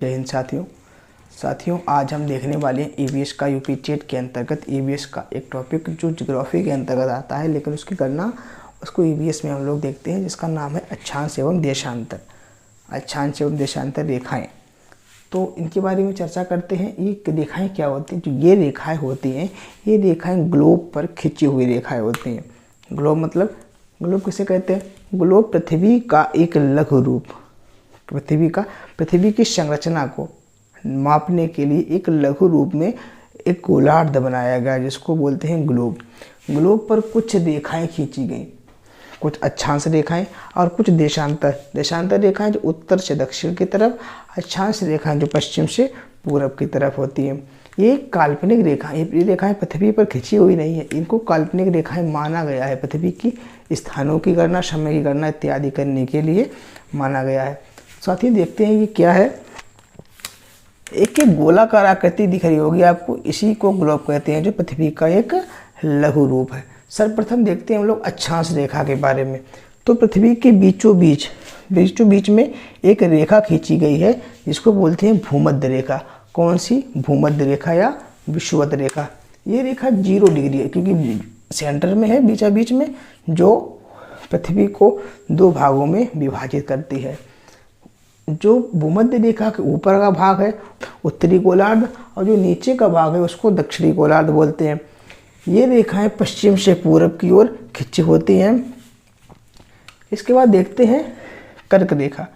जय हिंद साथियों आज हम देखने वाले हैं ईवीएस का यूपी टेट के अंतर्गत ईवीएस का एक टॉपिक जो ज्योग्राफी के अंतर्गत आता है, लेकिन उसकी गणना उसको ईवीएस में हम लोग देखते हैं, जिसका नाम है अक्षांश एवं देशांतर रेखाएं। तो इनके बारे में चर्चा करते हैं। ये रेखाएं क्या होती हैं? जो ये रेखाएं होती हैं, ये रेखाएं ग्लोब पर खिंची हुई रेखाएं होती हैं। ग्लोब किसे कहते हैं? ग्लोब पृथ्वी का एक लघु रूप, पृथ्वी की संरचना को मापने के लिए एक लघु रूप में एक गोलार्ध बनाया गया, जिसको बोलते हैं ग्लोब। ग्लोब पर कुछ रेखाएं खींची गई, कुछ अक्षांश रेखाएं और कुछ देशांतर रेखाएं जो उत्तर से दक्षिण की तरफ, अक्षांश रेखाएं जो पश्चिम से पूरब की तरफ होती हैं। ये काल्पनिक रेखाएं, ये रेखाएं पृथ्वी पर खिंची हुई नहीं है, इनको काल्पनिक रेखाएं माना गया है। पृथ्वी की स्थानों की गणना, समय की गणना इत्यादि करने के लिए माना गया है। साथियों देखते हैं ये क्या है। एक गोलाकार आकृति दिख रही होगी आपको, इसी को ग्लोब कहते हैं, जो पृथ्वी का एक लघु रूप है। सर्वप्रथम देखते हैं हम लोग अक्षांश रेखा के बारे में। तो पृथ्वी के बीचों बीच में एक रेखा खींची गई है, जिसको बोलते हैं भूमध्य रेखा। कौन सी? भूमध्य रेखा या विषुवत रेखा। ये रेखा 0 डिग्री है, क्योंकि सेंटर में है, बीच में, जो पृथ्वी को 2 भागों में विभाजित करती है। जो भूमध्य रेखा के ऊपर का भाग है उत्तरी गोलार्ध, और जो नीचे का भाग है उसको दक्षिणी गोलार्ध बोलते हैं। ये रेखाएं पश्चिम से पूरब की ओर खिंची होती हैं। इसके बाद देखते हैं कर्क रेखा।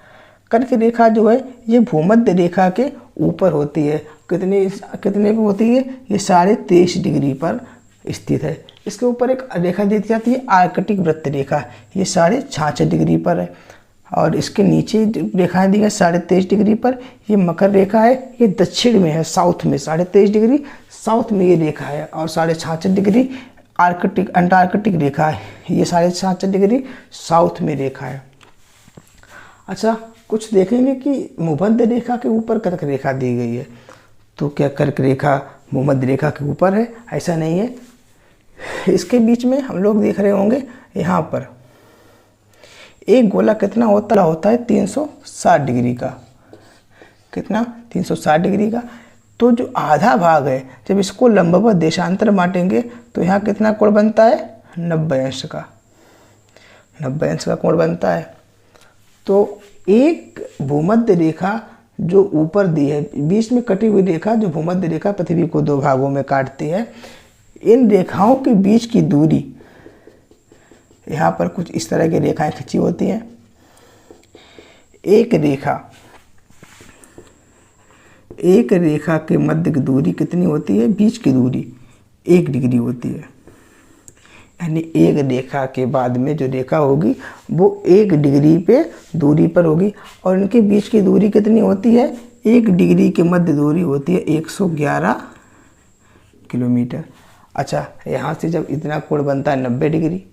कर्क रेखा जो है ये भूमध्य रेखा के ऊपर होती है। कितने पे होती है? ये 23.5 डिग्री पर स्थित है। इसके ऊपर एक रेखा दी जाती है आर्कटिक वृत्त रेखा, ये 66.5 डिग्री पर है। और इसके नीचे रेखाएं दी गई 23.5 डिग्री पर, ये मकर रेखा है, ये दक्षिण में है, साउथ में 23.5 डिग्री साउथ में ये रेखा है। और 66.5 डिग्री अंटार्कटिक रेखा है, ये 66.5 डिग्री साउथ में रेखा है। अच्छा, कुछ देखेंगे कि भूमध्य रेखा के ऊपर कर्क रेखा दी गई है। तो क्या कर्क रेखा भूमध्य रेखा के ऊपर है? ऐसा नहीं है। इसके बीच में हम लोग देख रहे होंगे यहाँ पर एक गोला कितना होता है 360 डिग्री का। कितना? 360 डिग्री का। तो जो आधा भाग है, जब इसको लंबवत देशांतर बांटेंगे तो यहाँ कितना कोण बनता है? 90 अंश का। 90 अंश का कोण बनता है। तो एक भूमध्य रेखा जो ऊपर दी है, बीच में कटी हुई रेखा, जो भूमध्य रेखा पृथ्वी को 2 भागों में काटती है, इन रेखाओं के बीच की दूरी, यहाँ पर कुछ इस तरह की रेखाएं खिंची होती हैं। एक रेखा के मध्य की दूरी कितनी होती है? बीच की दूरी 1 डिग्री होती है। यानी एक रेखा के बाद में जो रेखा होगी वो 1 डिग्री पे दूरी पर होगी। और इनके बीच की दूरी कितनी होती है? 1 डिग्री के मध्य दूरी होती है 111 किलोमीटर। अच्छा, यहाँ से जब इतना कोण बनता है 90 डिग्री,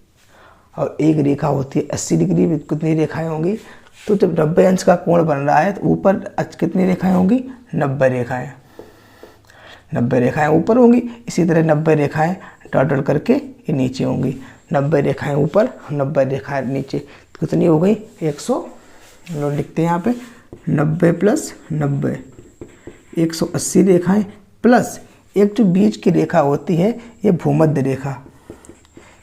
और एक रेखा होती है 80 डिग्री, में कितनी रेखाएं होंगी? तो जब 90 अंश का कोण बन रहा है तो ऊपर कितनी रेखाएं होंगी? 90 रेखाएं ऊपर होंगी। इसी तरह 90 रेखाएं डॉट करके ये नीचे होंगी। 90 रेखाएं ऊपर, 90 रेखाएं नीचे, कितनी हो गई? 100। लोग लिखते हैं यहाँ पे 90 + 90, 180 रेखाएं, प्लस एक जो बीच की रेखा होती है ये भूमध्य रेखा,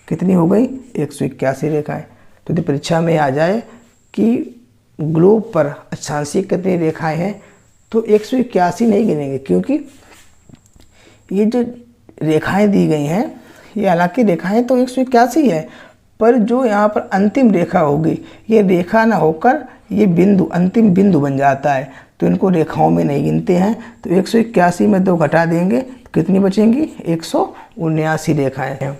कितनी हो गई? 181 रेखाएं। तो यदि परीक्षा में आ जाए कि ग्लोब पर अक्षांशीय कितनी रेखाएं हैं, तो 181 नहीं गिनेंगे, क्योंकि ये जो रेखाएं दी गई हैं, ये हालांकि रेखाएं तो 181 है, पर जो यहाँ पर अंतिम रेखा होगी, ये रेखा ना होकर ये बिंदु, अंतिम बिंदु बन जाता है, तो इनको रेखाओं में नहीं गिनते हैं। तो 181 में 2 घटा देंगे तो कितनी बचेंगी? 179 रेखाएं हैं।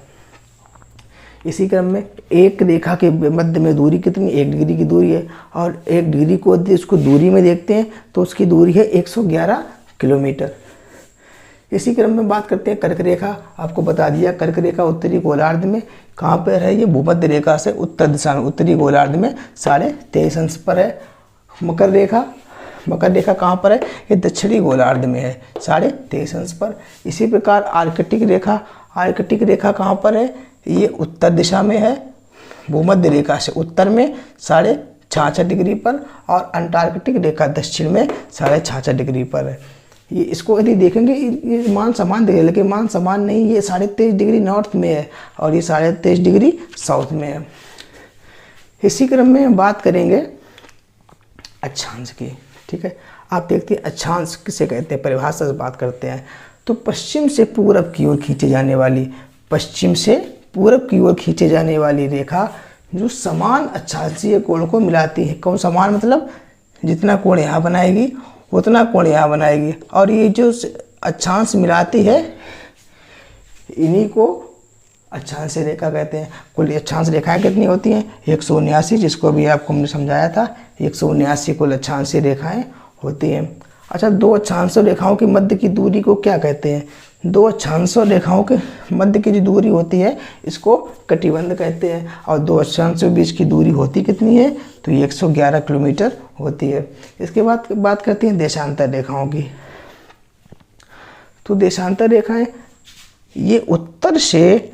इसी क्रम में एक रेखा के मध्य में दूरी कितनी? 1 डिग्री की दूरी है, और 1 डिग्री को यदि उसको दूरी में देखते हैं तो उसकी दूरी है 111 किलोमीटर। इसी क्रम में बात करते हैं कर्क रेखा। आपको बता दिया कर्ण रेखा उत्तरी गोलार्ध में कहाँ पर है? ये भूमध्य रेखा से उत्तर दिशा में उत्तरी गोलार्ध में 23.5 अंश पर है। मकर रेखा कहाँ पर है? ये दक्षिणी गोलार्ध में है 23.5 अंश पर। इसी प्रकार आर्कटिक रेखा कहाँ पर है? ये उत्तर दिशा में है, भूमध्य रेखा से उत्तर में 66 डिग्री पर और अंटार्कटिक रेखा दक्षिण में 66.5 डिग्री पर है। ये इसको यदि देखेंगे ये मान समान दिखेगा, लेकिन मान समान नहीं, ये 23.5 डिग्री नॉर्थ में है और ये 23.5 डिग्री साउथ में है। इसी क्रम में बात करेंगे अक्षांश की। ठीक है, आप देखते हैं अक्षांश किसे कहते हैं, परिभाषा से बात करते हैं। तो पश्चिम से पूरब की ओर खींचे जाने वाली, पश्चिम से पूरब की ओर खींचे जाने वाली रेखा जो समान अक्षांशीय कोण को मिलाती है। कौन समान मतलब जितना कोण यहाँ बनाएगी उतना कोण यहाँ बनाएगी, और ये जो अक्षांश मिलाती है इन्हीं को अक्षांश रेखा कहते हैं। कुल अक्षांश रेखाएं कितनी होती हैं? 179, जिसको भी आपको हमने समझाया था। 179 कुल अक्षांश रेखाएं होती हैं। अच्छा, दो अक्षांश रेखाओं की मध्य की दूरी को क्या कहते हैं? दो अक्षांश रेखाओं के मध्य की जो दूरी होती है इसको कटिबंध कहते हैं, और दो अक्षांश के बीच की दूरी होती कितनी है? तो ये 111 किलोमीटर होती है। इसके बाद बात करते हैं देशांतर रेखाओं की। तो देशांतर रेखाएं ये उत्तर से,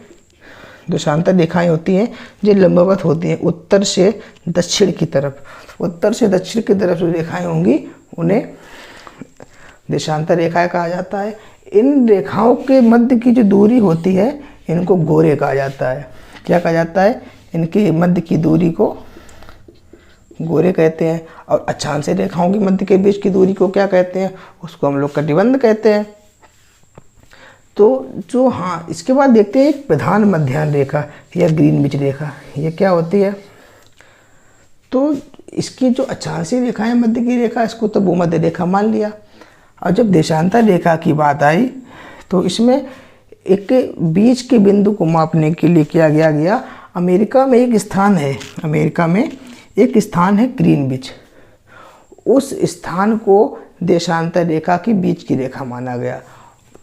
देशांतर रेखाएं होती हैं जो लंबवत होती हैं उत्तर से दक्षिण की तरफ। उत्तर से दक्षिण की तरफ जो रेखाएं होंगी उन्हें देशांतर रेखाएं कहा जाता है। इन रेखाओं के मध्य की जो दूरी होती है इनको गोरे कहा जाता है। क्या कहा जाता है? इनके मध्य की दूरी को गोरे कहते हैं। और अक्षांश रेखाओं के मध्य के बीच की दूरी को क्या कहते हैं? उसको हम लोग कटिबंध कहते हैं। तो जो हाँ, इसके बाद देखते हैं एक प्रधान मध्याह्न रेखा या ग्रीनविच रेखा, ये क्या होती है? तो इसकी जो अक्षांशीय रेखा है मध्य की रेखा, इसको तो भूमध्य रेखा मान लिया। और जब देशांतर रेखा की बात आई तो इसमें एक बीच के बिंदु को मापने के लिए क्या गया, अमेरिका में एक स्थान है, अमेरिका में एक स्थान है ग्रीनविच। उस स्थान को देशांतर रेखा की बीच की रेखा माना गया।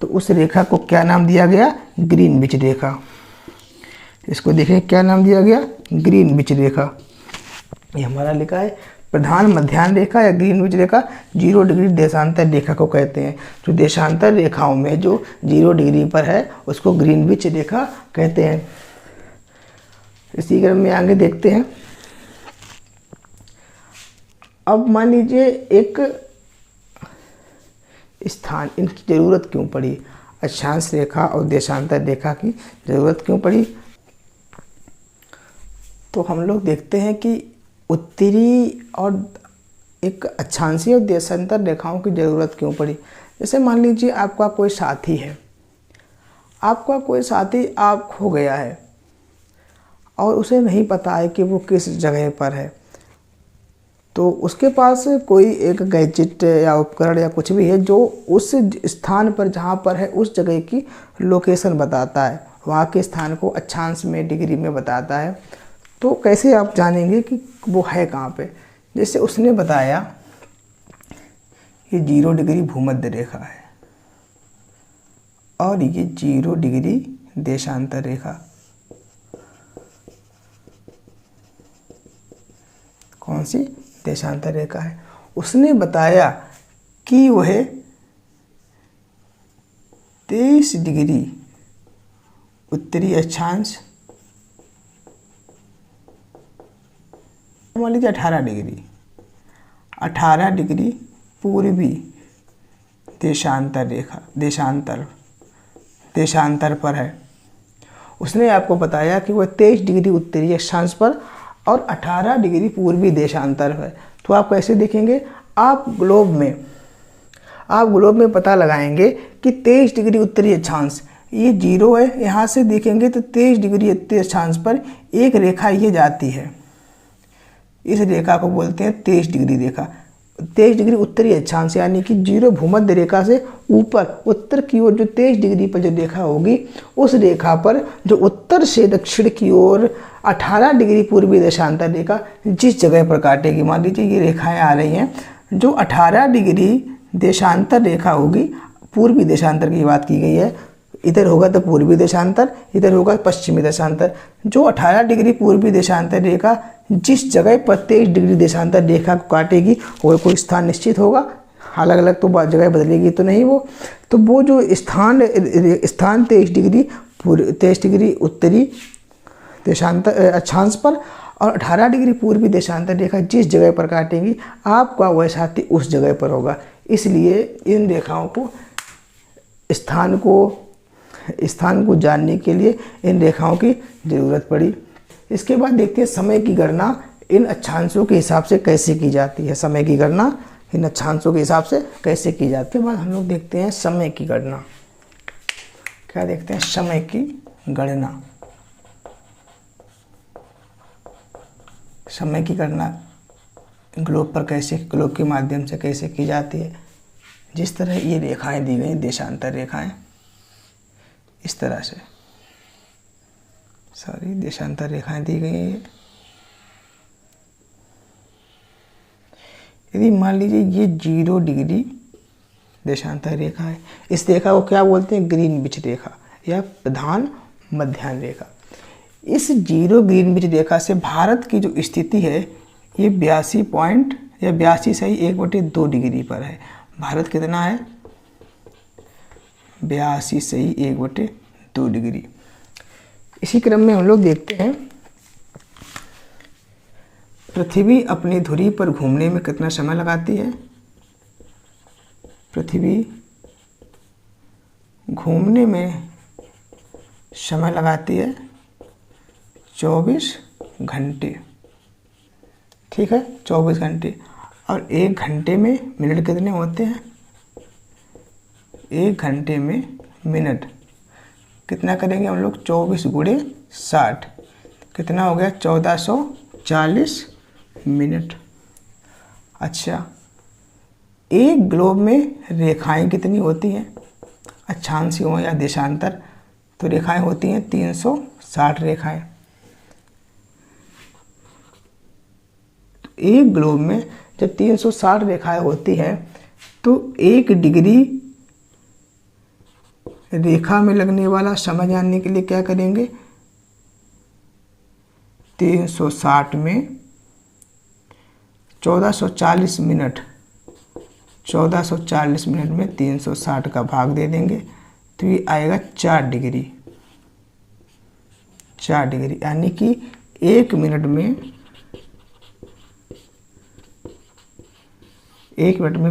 तो उस रेखा को क्या नाम दिया गया? ग्रीनविच रेखा। इसको देखें क्या नाम दिया गया? ग्रीनविच रेखा। ये हमारा लिखा है प्रधान मध्याह्न रेखा या ग्रीनविच रेखा 0 डिग्री देशांतर रेखा को कहते हैं। जो देशांतर रेखाओं में जो 0 डिग्री पर है उसको ग्रीनविच रेखा कहते हैं। इसी क्रम में आगे देखते हैं। अब मान लीजिए एक स्थान, इनकी ज़रूरत क्यों पड़ी? अक्षांश रेखा और देशांतर रेखा की ज़रूरत क्यों पड़ी? तो हम लोग देखते हैं कि उत्तरी और एक अक्षांशीय और देशांतर रेखाओं की ज़रूरत क्यों पड़ी। जैसे मान लीजिए आपका कोई साथी है, आपका कोई साथी आप खो गया है और उसे नहीं पता है कि वो किस जगह पर है। तो उसके पास कोई एक गैजेट या उपकरण या कुछ भी है जो उस स्थान पर जहाँ पर है उस जगह की लोकेशन बताता है, वहाँ के स्थान को अक्षांश में डिग्री में बताता है। तो कैसे आप जानेंगे कि वो है कहाँ पे? जैसे उसने बताया ये 0 डिग्री भूमध्य रेखा है और ये 0 डिग्री देशांतर रेखा। कौन सी? देशांतर रेखा है। उसने बताया कि वह 23 डिग्री उत्तरी अक्षांश, मान लीजिए 18 डिग्री पूर्वी देशांतर रेखा, देशांतर पर है। उसने आपको बताया कि वह 23 डिग्री उत्तरी अक्षांश पर और 18 डिग्री पूर्वी देशांतर है। तो आप कैसे देखेंगे? आप ग्लोब में पता लगाएंगे कि 23 डिग्री उत्तरी अक्षांश ये 0 है। यहाँ से देखेंगे तो 23 डिग्री उत्तरी अक्षांश पर एक रेखा ये जाती है, इस रेखा को बोलते हैं 23 डिग्री रेखा। 23 डिग्री उत्तरी अक्षांश यानी कि 0 भूमध्य रेखा से ऊपर उत्तर की ओर जो 23 डिग्री पर जो रेखा होगी उस रेखा पर जो उत्तर से दक्षिण की ओर 18 डिग्री पूर्वी देशांतर रेखा जिस जगह पर काटेगी, मान लीजिए ये रेखाएं आ रही हैं, जो 18 डिग्री देशांतर रेखा होगी, पूर्वी देशांतर की बात की गई है, इधर होगा तो पूर्वी देशांतर, इधर होगा पश्चिमी देशांतर। जो 18 डिग्री पूर्वी देशांतर रेखा जिस जगह पर 23 डिग्री देशांतर रेखा को काटेगी वो कोई स्थान निश्चित होगा, अलग अलग तो जगह बदलेगी तो नहीं वो। तो वो जो स्थान 23 डिग्री उत्तरी देशांतर अक्षांश पर और 18 डिग्री पूर्वी देशांतर रेखा जिस जगह पर काटेंगी आपका वह साथी उस जगह पर होगा। इसलिए इन रेखाओं को स्थान को जानने के लिए इन रेखाओं की ज़रूरत पड़ी। इसके बाद देखते हैं समय की गणना इन अक्षांशों के हिसाब से कैसे की जाती है। समय की गणना इन अक्षांशों के हिसाब से कैसे की जाती है। बाद हम लोग देखते हैं समय की गणना। क्या देखते हैं? समय की गणना। समय की गणना ग्लोब पर कैसे, ग्लोब के माध्यम से कैसे की जाती है। जिस तरह ये रेखाएं दी गई, देशांतर रेखाएं, इस तरह से देशांतर रेखाएं दी गई हैं। यदि मान लीजिए ये 0 डिग्री देशांतर रेखा है, इस रेखा को क्या बोलते हैं? ग्रीनविच रेखा या प्रधान मध्याह्न रेखा। इस 0 ग्रीनविच रेखा से भारत की जो स्थिति है ये 82.1/2 डिग्री पर है। भारत कितना है? 82.1/2 डिग्री। इसी क्रम में हम लोग देखते हैं पृथ्वी अपनी धुरी पर घूमने में कितना समय लगाती है। पृथ्वी घूमने में समय लगाती है 24 घंटे। ठीक है, 24 घंटे। और 1 घंटे में मिनट कितने होते हैं? 1 घंटे में मिनट कितना करेंगे हम लोग? 24 × 60 कितना हो गया? 1440 मिनट। अच्छा, एक ग्लोब में रेखाएं कितनी होती हैं? अक्षांश हो या देशांतर, तो रेखाएं होती हैं 360 रेखाएं। तो एक ग्लोब में जब 360 रेखाएं होती हैं तो 1 डिग्री रेखा में लगने वाला समय जानने के लिए क्या करेंगे? 360 में 1440 मिनट, 1440 मिनट में 360 का भाग दे देंगे तो ये आएगा 4 डिग्री। 4 डिग्री यानी कि 1 मिनट में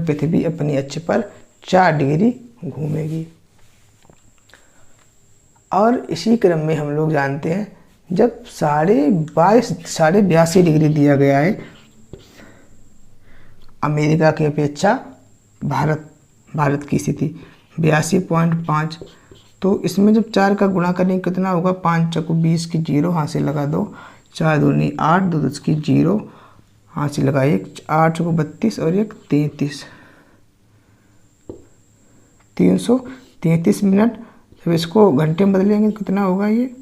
पृथ्वी अपनी अक्ष पर 4 डिग्री घूमेगी। और इसी क्रम में हम लोग जानते हैं जब 82.5 डिग्री दिया गया है अमेरिका की अपेक्षा भारत की स्थिति 82.5, तो इसमें जब 4 का गुणा करेंगे कितना होगा? 5 × 20 की 0 हाथ से लगा 2, 4 दूनी 8, 2 10 की 0 हाथ से लगा 1, 8 × 32 और 1 33, 333 मिनट। जब इसको घंटे में बदलेंगे कितना होगा? ये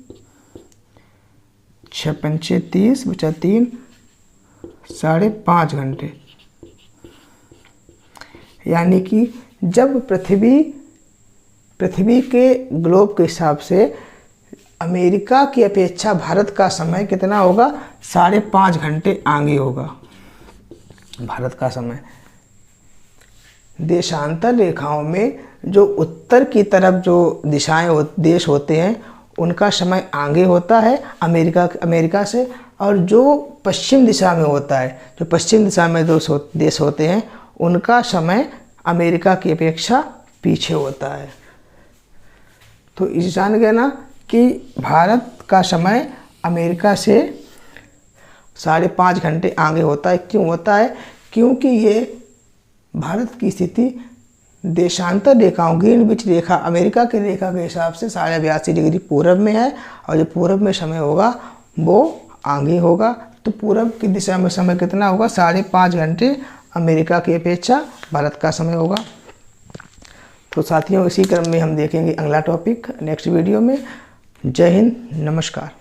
6 × 5 = 30 बचा 3, 5.5 घंटे। यानी कि जब पृथ्वी के ग्लोब के हिसाब से अमेरिका की अपेक्षा भारत का समय कितना होगा? 5.5 घंटे आगे होगा भारत का समय। देशांतर रेखाओं में जो उत्तर की तरफ जो देश होते हैं उनका समय आगे होता है अमेरिका से, और जो पश्चिम दिशा में होता है, जो पश्चिम दिशा में देश होते हैं उनका समय अमेरिका की अपेक्षा पीछे होता है। तो इस जान गए ना कि भारत का समय अमेरिका से 5.5 घंटे आगे होता है। क्यों होता है? क्योंकि ये भारत की स्थिति देशांतर रेखाओं, ग्रीनविच रेखा, अमेरिका की रेखा के हिसाब से 82.5 डिग्री पूरब में है, और जो पूरब में समय होगा वो आगे होगा। तो पूरब की दिशा में समय कितना होगा? 5.5 घंटे अमेरिका की अपेक्षा भारत का समय होगा। तो साथियों, इसी क्रम में हम देखेंगे अगला टॉपिक नेक्स्ट वीडियो में। जय हिंद, नमस्कार।